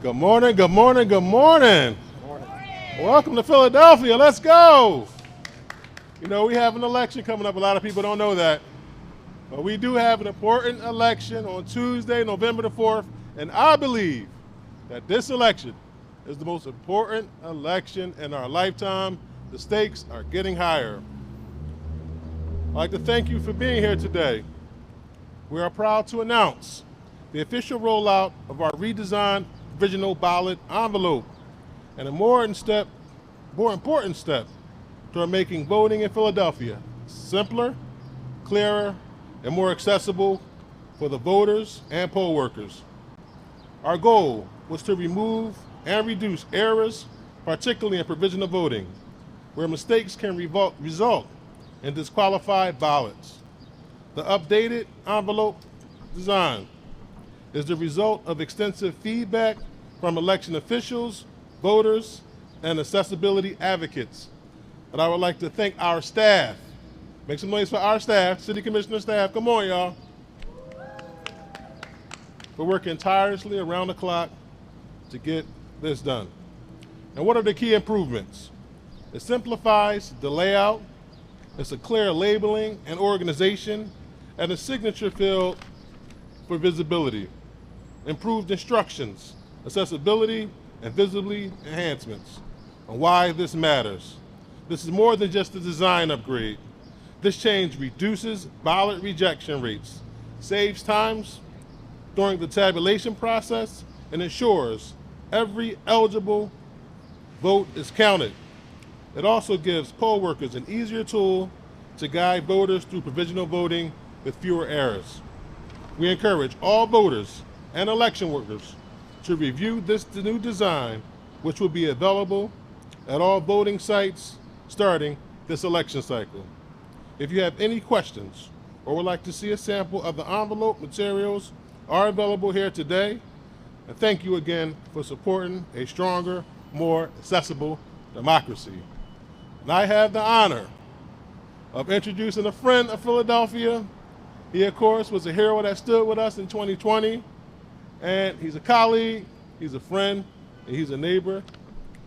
Good morning, good morning, good morning. Welcome to Philadelphia. Let's go. You know, we have an election coming up. A lot of people don't know that. But we do have an important election on Tuesday, November the 4th. And I believe that this election is the most important election in our lifetime. The stakes are getting higher. I'd like to thank you for being here today. We are proud to announce the official rollout of our redesigned provisional ballot envelope and a more important step toward making voting in Philadelphia simpler, clearer, and more accessible for the voters and poll workers. Our goal was to remove and reduce errors, particularly in provisional voting, where mistakes can result in disqualified ballots. The updated envelope design is the result of extensive feedback from election officials, voters, and accessibility advocates. And I would like to thank our staff. Make some noise for our staff, City Commissioner staff. Come on, y'all. For working tirelessly around the clock to get this done. And what are the key improvements? It simplifies the layout. It's a clear labeling and organization, and a signature field for visibility. Improved instructions, accessibility, and visibility enhancements. And why this matters. This is more than just a design upgrade. This change reduces ballot rejection rates, saves times during the tabulation process, and ensures every eligible vote is counted. It also gives poll workers an easier tool to guide voters through provisional voting with fewer errors. We encourage all voters and election workers to review this new design, which will be available at all voting sites starting this election cycle. If you have any questions or would like to see a sample of the envelope, materials are available here today. And thank you again for supporting a stronger, more accessible democracy. And I have the honor of introducing a friend of Philadelphia. He, of course, was a hero that stood with us in 2020. And he's a colleague, he's a friend, and he's a neighbor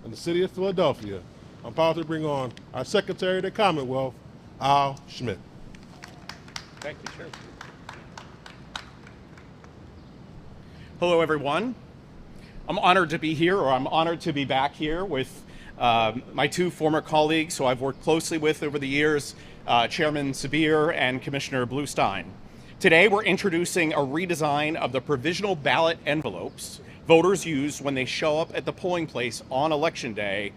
in the city of Philadelphia. I'm proud to bring on our Secretary of the Commonwealth, Al Schmidt. Thank you, Chair. Hello, everyone. I'm honored to be here, or I'm honored to be back here with my two former colleagues who I've worked closely with over the years, Chairman Sabir and Commissioner Bluestein. Today, we're introducing a redesign of the provisional ballot envelopes voters use when they show up at the polling place on Election Day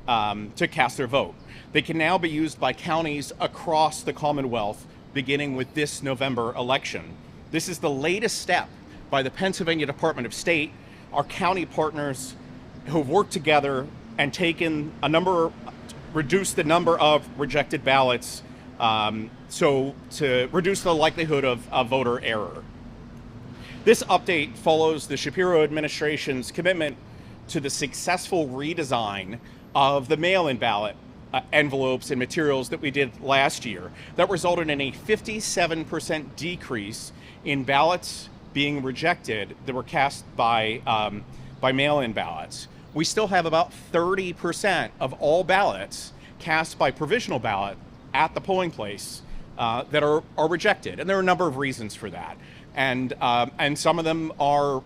to cast their vote. They can now be used by counties across the Commonwealth, beginning with this November election. This is the latest step by the Pennsylvania Department of State, our county partners who have worked together and taken reduced the number of rejected ballots so to reduce the likelihood of voter error. This update follows the Shapiro administration's commitment to the successful redesign of the mail-in ballot envelopes and materials that we did last year that resulted in a 57% decrease in ballots being rejected that were cast by mail-in ballots. We still have about 30% of all ballots cast by provisional ballot at the polling place that are rejected, and there are a number of reasons for that. And some of them are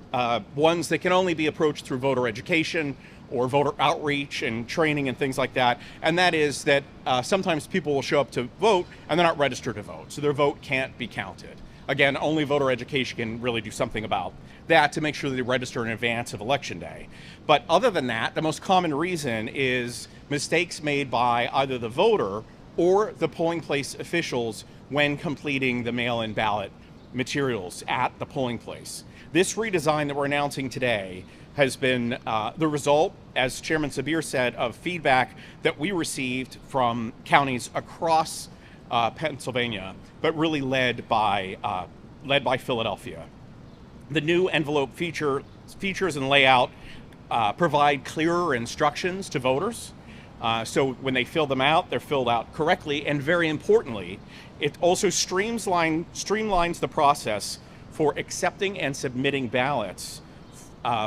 ones that can only be approached through voter education or voter outreach and training and things like that. And that is that sometimes people will show up to vote and they're not registered to vote, so their vote can't be counted. Again, only voter education can really do something about that to make sure that they register in advance of Election Day. But other than that, the most common reason is mistakes made by either the voter or the polling place officials when completing the mail-in ballot materials at the polling place. This redesign that we're announcing today has been the result, as Chairman Sabir said, of feedback that we received from counties across Pennsylvania, but really led by Philadelphia. The new envelope features and layout provide clearer instructions to voters. So when they fill them out, they're filled out correctly, and very importantly, it also streamlines the process for accepting and submitting ballots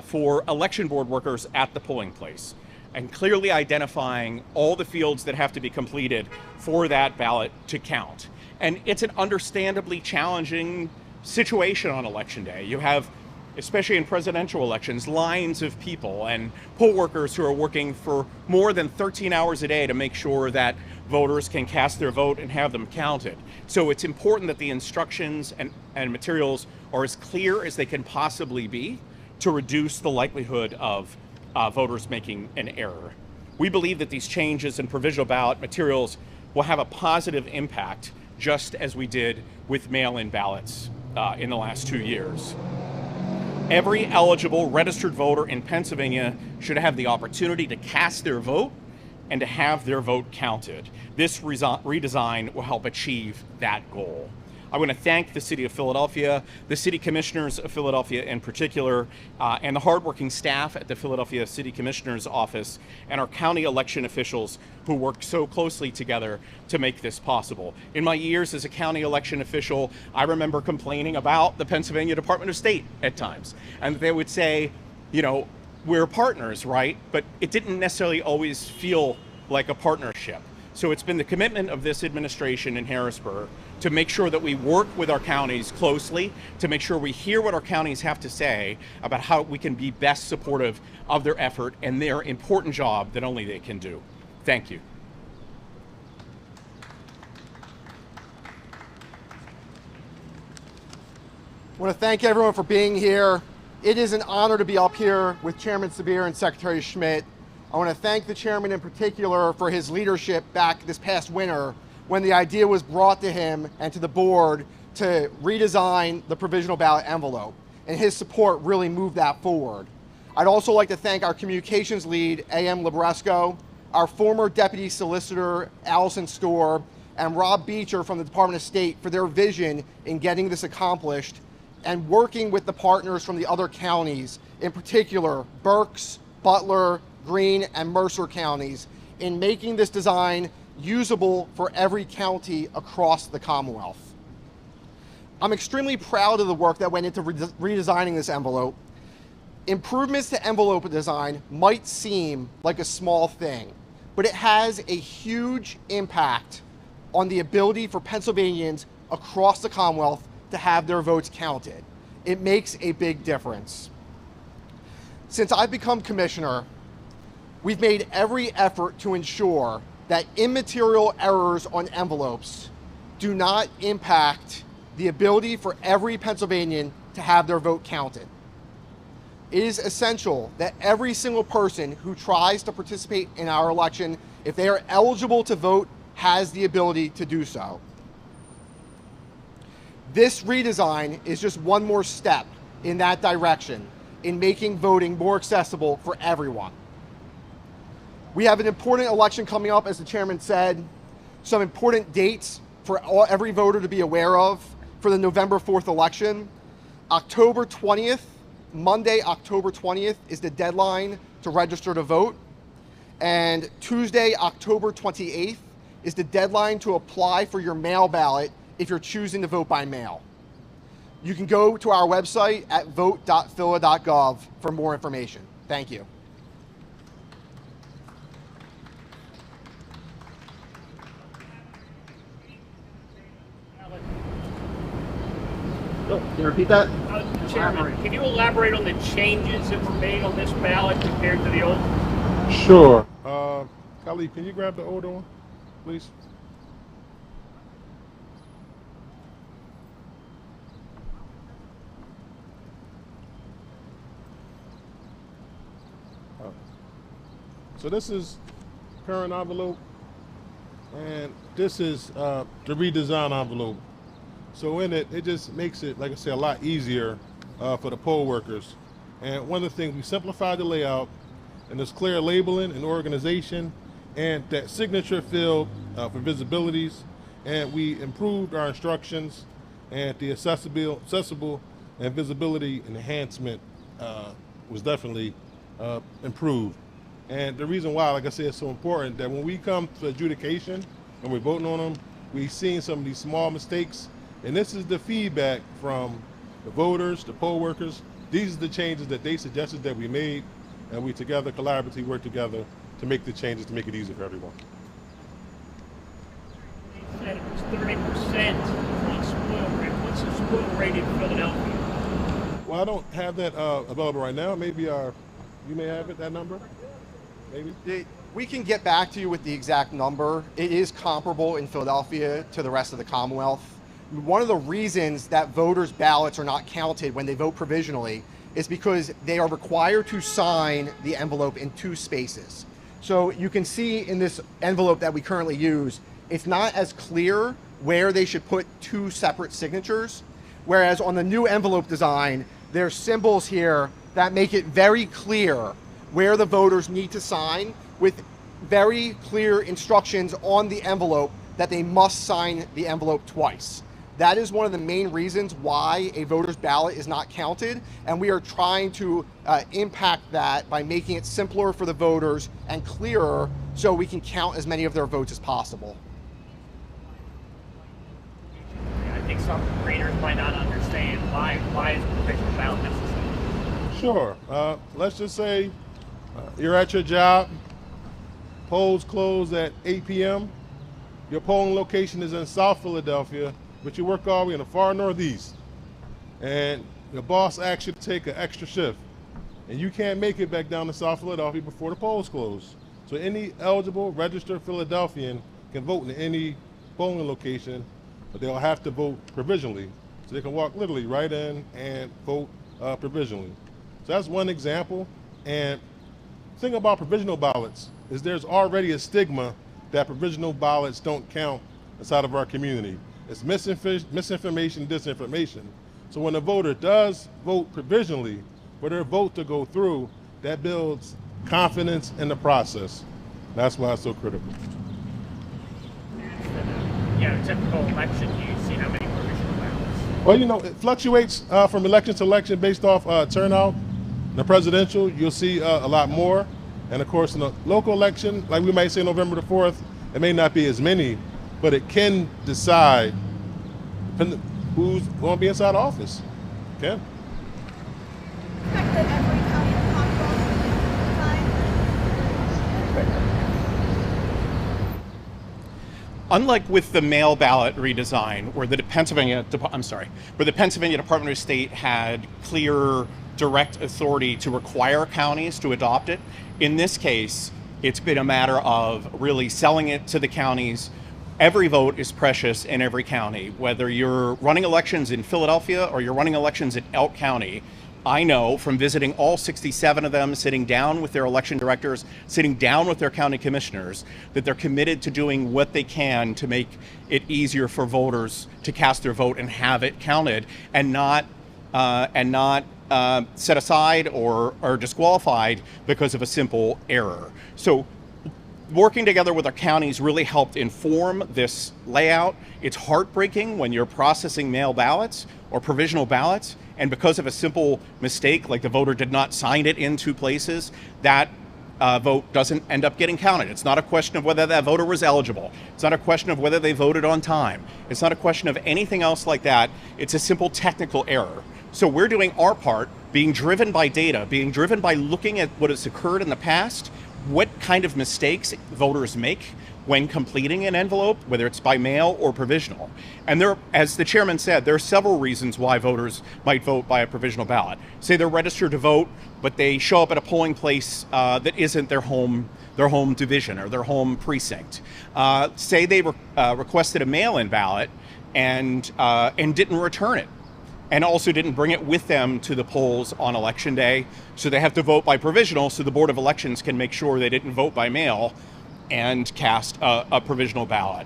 for election board workers at the polling place, and clearly identifying all the fields that have to be completed for that ballot to count. And it's an understandably challenging situation on election day. You have, especially in presidential elections, lines of people and poll workers who are working for more than 13 hours a day to make sure that voters can cast their vote and have them counted. So it's important that the instructions and materials are as clear as they can possibly be to reduce the likelihood of voters making an error. We believe that these changes in provisional ballot materials will have a positive impact, just as we did with mail-in ballots in the last 2 years. Every eligible registered voter in Pennsylvania should have the opportunity to cast their vote and to have their vote counted. This redesign will help achieve that goal. I want to thank the City of Philadelphia, the City Commissioners of Philadelphia in particular, and the hardworking staff at the Philadelphia City Commissioner's Office, and our county election officials who worked so closely together to make this possible. In my years as a county election official, I remember complaining about the Pennsylvania Department of State at times. And they would say, you know, we're partners, right? But it didn't necessarily always feel like a partnership. So it's been the commitment of this administration in Harrisburg to make sure that we work with our counties closely, to make sure we hear what our counties have to say about how we can be best supportive of their effort and their important job that only they can do. Thank you. I want to thank everyone for being here. It is an honor to be up here with Chairman Sabir and Secretary Schmidt. I want to thank the chairman in particular for his leadership back this past winter when the idea was brought to him and to the board to redesign the provisional ballot envelope, and his support really moved that forward. I'd also like to thank our communications lead, A.M. Libresco, our former Deputy Solicitor, Allison Storr, and Rob Beecher from the Department of State for their vision in getting this accomplished and working with the partners from the other counties, in particular Berks, Butler, Greene, and Mercer counties, in making this design usable for every county across the Commonwealth. I'm extremely proud of the work that went into redesigning this envelope. Improvements to envelope design might seem like a small thing, but it has a huge impact on the ability for Pennsylvanians across the Commonwealth to have their votes counted. It makes a big difference. Since I've become commissioner, we've made every effort to ensure that immaterial errors on envelopes do not impact the ability for every Pennsylvanian to have their vote counted. It is essential that every single person who tries to participate in our election, if they are eligible to vote, has the ability to do so. This redesign is just one more step in that direction in making voting more accessible for everyone. We have an important election coming up, as the chairman said, some important dates for every voter to be aware of for the November 4th election. October 20th, Monday, October 20th is the deadline to register to vote. And Tuesday, October 28th is the deadline to apply for your mail ballot if you're choosing to vote by mail. You can go to our website at vote.phila.gov for more information. Thank you. Can you repeat that? Chairman, can you elaborate on the changes that were made on this ballot compared to the old? Sure. Khalid, can you grab the older one, please? So this is current envelope, and this is the redesigned envelope. So in it, it just makes it, like I say, a lot easier for the poll workers. And one of the things, we simplified the layout, and there's clear labeling and organization, and that signature field for visibilities, and we improved our instructions, and the accessible and visibility enhancement was definitely improved. And the reason why, like I said, it's so important that when we come to adjudication and we're voting on them, we've seen some of these small mistakes. And this is the feedback from the voters, the poll workers, these are the changes that they suggested that we made, and we together collaboratively work together to make the changes to make it easier for everyone. You said it was 30% on spoil rate. What's the spoil rate in Philadelphia? Well, I don't have that available right now. Maybe you may have it, that number, maybe? We can get back to you with the exact number. It is comparable in Philadelphia to the rest of the Commonwealth. One of the reasons that voters' ballots are not counted when they vote provisionally is because they are required to sign the envelope in 2 spaces. So you can see in this envelope that we currently use, it's not as clear where they should put 2 separate signatures, whereas on the new envelope design, there's symbols here that make it very clear where the voters need to sign, with very clear instructions on the envelope that they must sign the envelope twice. That is one of the main reasons why a voter's ballot is not counted, and we are trying to impact that by making it simpler for the voters and clearer so we can count as many of their votes as possible. I think some readers might not understand why is the provisional ballot necessary. Sure. Let's just say you're at your job, polls close at 8 p.m. Your polling location is in South Philadelphia, but you work all the way in the far northeast. And your boss asks you to take an extra shift, and you can't make it back down to South Philadelphia before the polls close. So any eligible registered Philadelphian can vote in any polling location, but they'll have to vote provisionally. So they can walk literally right in and vote provisionally. So that's one example. And the thing about provisional ballots is there's already a stigma that provisional ballots don't count inside of our community. It's misinformation, disinformation. So when a voter does vote provisionally, for their vote to go through, that builds confidence in the process. That's why it's so critical. Typical election, do you see how many provisional ballots? Well, it fluctuates from election to election based off turnout. In the presidential, you'll see a lot more. And of course, in the local election, like we might say November the 4th, it may not be as many, but it can decide who's going to be inside office. Okay? Expect that every county in the Commonwealth will be redesigned. Unlike with the mail ballot redesign, where the Pennsylvania Department of State had clear, direct authority to require counties to adopt it, in this case, it's been a matter of really selling it to the counties. Every vote is precious in every county, whether you're running elections in Philadelphia or you're running elections in Elk County. I know from visiting all 67 of them, sitting down with their election directors, sitting down with their county commissioners, that they're committed to doing what they can to make it easier for voters to cast their vote and have it counted, and not set aside or disqualified because of a simple error. So working together with our counties really helped inform this layout. It's heartbreaking when you're processing mail ballots or provisional ballots, and because of a simple mistake, like the voter did not sign it in 2 places, that vote doesn't end up getting counted. It's not a question of whether that voter was eligible. It's not a question of whether they voted on time. It's not a question of anything else like that. It's a simple technical error. So we're doing our part, being driven by data, being driven by looking at what has occurred in the past, what kind of mistakes voters make when completing an envelope, whether it's by mail or provisional. And there, as the chairman said, there are several reasons why voters might vote by a provisional ballot. Say they're registered to vote, but they show up at a polling place that isn't their home division or their home precinct. Say they requested a mail-in ballot and didn't return it, and also didn't bring it with them to the polls on election day. So they have to vote by provisional, so the Board of Elections can make sure they didn't vote by mail and cast a provisional ballot.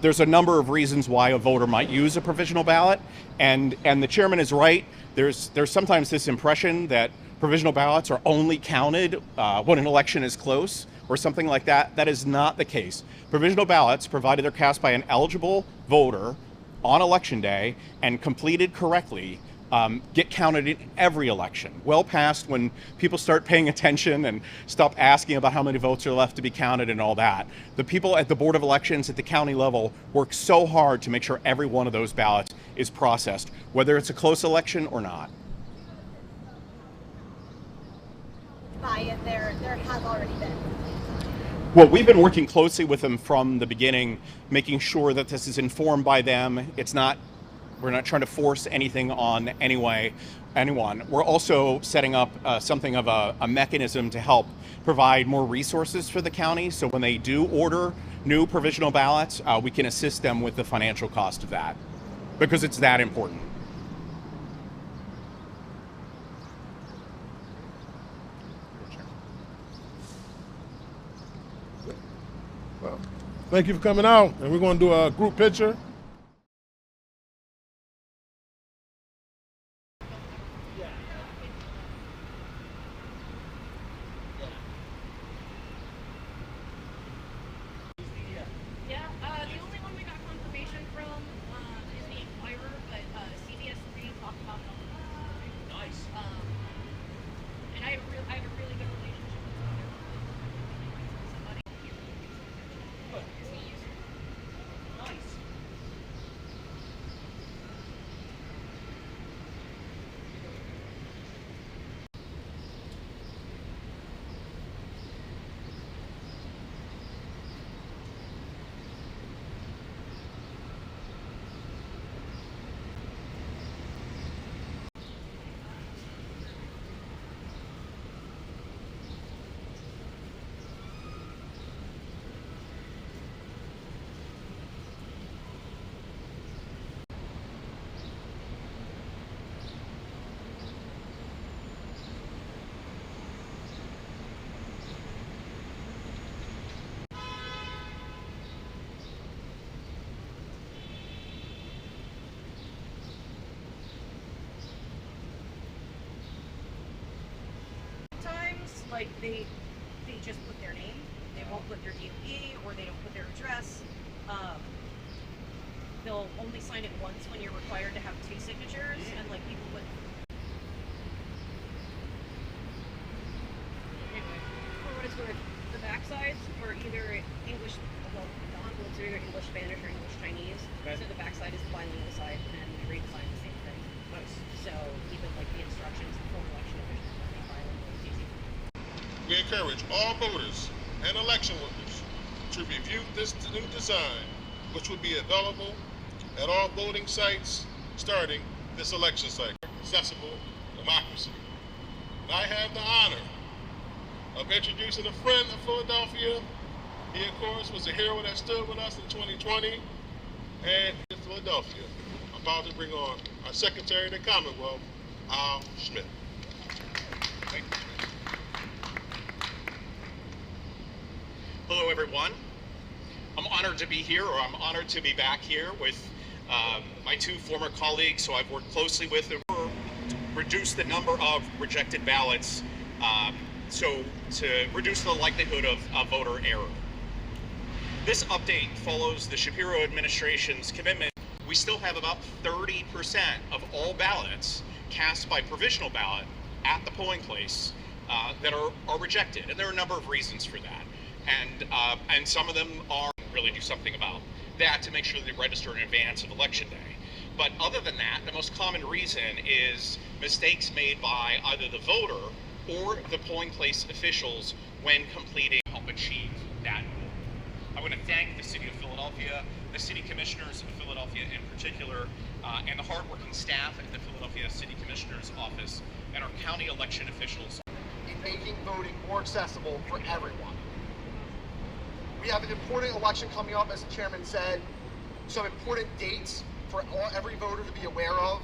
There's a number of reasons why a voter might use a provisional ballot, and the chairman is right. There's sometimes this impression that provisional ballots are only counted when an election is close or something like that. That is not the case. Provisional ballots, provided they're cast by an eligible voter on election day and completed correctly, get counted in every election. Well past when people start paying attention and stop asking about how many votes are left to be counted and all that. The people at the Board of Elections at the county level work so hard to make sure every one of those ballots is processed, whether it's a close election or not. buy-in there has already been? Well, we've been working closely with them from the beginning, making sure that this is informed by them. We're not trying to force anything on anyone. We're also setting up something of a mechanism to help provide more resources for the county. So when they do order new provisional ballots, we can assist them with the financial cost of that, because it's that important. Well, thank you for coming out, and we're going to do a group picture. Yeah, the only one we got confirmation from is the Inquirer, but CBS 3 talked about it. Nice. And I have a really good relationship with somebody. Good. Nice. Sometimes, like, they just put their name, they won't put their DOE, or they don't put their address. They'll only sign it once when you're required to have 2 signatures, and like people put. For what it's worth, the backsides are either English, well, the envelopes are either English Spanish or English Chinese. Okay. So the backside is the bilingual side, and we redesign the same thing. Nice. So even like the instructions for election officials, I think bilingual is easy. We encourage all voters and election workers to review this new design, which will be available at all voting sites starting this election cycle. Accessible democracy. And I have the honor of introducing a friend of Philadelphia. He, of course, was a hero that stood with us in 2020 and in Philadelphia. I'm about to bring on our Secretary of the Commonwealth, Al Schmidt. Thank you. Hello, everyone. I'm honored to be here, or I'm honored to be back here with my 2 former colleagues who I've worked closely with to reduce the number of rejected ballots, so to reduce the likelihood of voter error. This update follows the Shapiro administration's commitment. We still have about 30% of all ballots cast by provisional ballot at the polling place that are rejected, and there are a number of reasons for that. And some of them are really do something about that to make sure they register in advance of election day. But other than that, the most common reason is mistakes made by either the voter or the polling place officials when completing help achieve that goal. I want to thank the City of Philadelphia, the City Commissioners of Philadelphia in particular, and the hardworking staff at the Philadelphia City Commissioner's Office and our county election officials. In making voting more accessible for everyone. We have an important election coming up, as the chairman said, some important dates for every voter to be aware of.